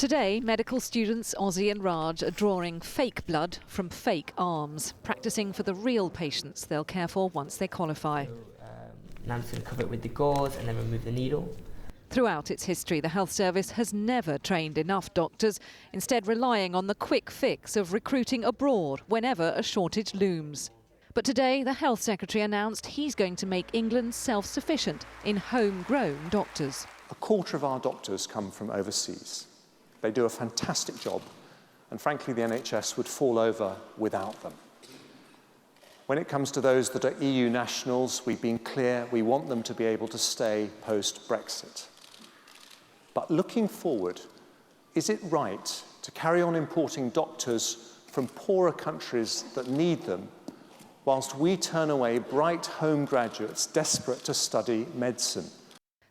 Today, medical students Ozzy and Raj are drawing fake blood from fake arms, practicing for the real patients they'll care for once they qualify. Now I'm just going to cover it with the gauze and then remove the needle. Throughout its history, the health service has never trained enough doctors, instead relying on the quick fix of recruiting abroad whenever a shortage looms. But today, the Health Secretary announced he's going to make England self-sufficient in homegrown doctors. A quarter of our doctors come from overseas. They do a fantastic job, and frankly, the NHS would fall over without them. When it comes to those that are EU nationals, we've been clear we want them to be able to stay post-Brexit. But looking forward, is it right to carry on importing doctors from poorer countries that need them, whilst we turn away bright home graduates desperate to study medicine?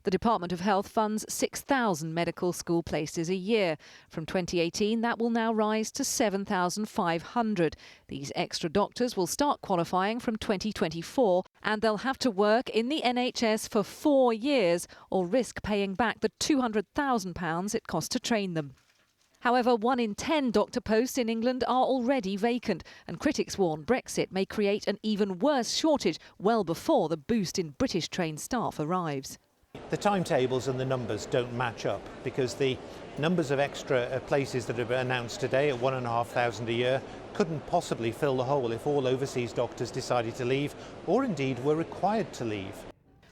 The Department of Health funds 6,000 medical school places a year. From 2018, that will now rise to 7,500. These extra doctors will start qualifying from 2024, and they'll have to work in the NHS for 4 years or risk paying back the £200,000 it costs to train them. However, 1 in 10 doctor posts in England are already vacant, and critics warn Brexit may create an even worse shortage well before the boost in British-trained staff arrives. The timetables and the numbers don't match up because the numbers of extra places that have been announced today at 1,500 a year couldn't possibly fill the hole if all overseas doctors decided to leave or indeed were required to leave.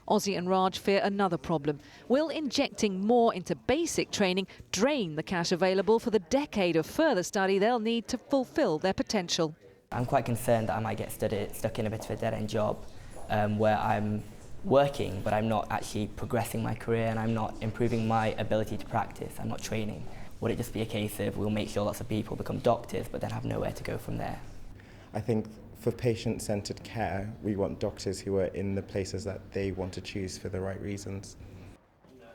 Ozzy and Raj fear another problem. Will injecting more into basic training drain the cash available for the decade of further study they'll need to fulfil their potential? I'm quite concerned that I might get stuck in a bit of a dead-end job where I'm working, but I'm not actually progressing my career and I'm not improving my ability to practice. I'm not training. Would it just be a case of we'll make sure lots of people become doctors but then have nowhere to go from there? I think for patient-centred care, we want doctors who are in the places that they want to choose for the right reasons.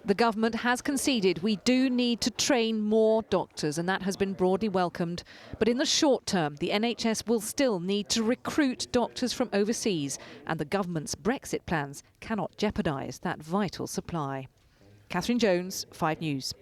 The government has conceded we do need to train more doctors, and that has been broadly welcomed. But in the short term, the NHS will still need to recruit doctors from overseas, and the government's Brexit plans cannot jeopardise that vital supply. Catherine Jones, 5 News.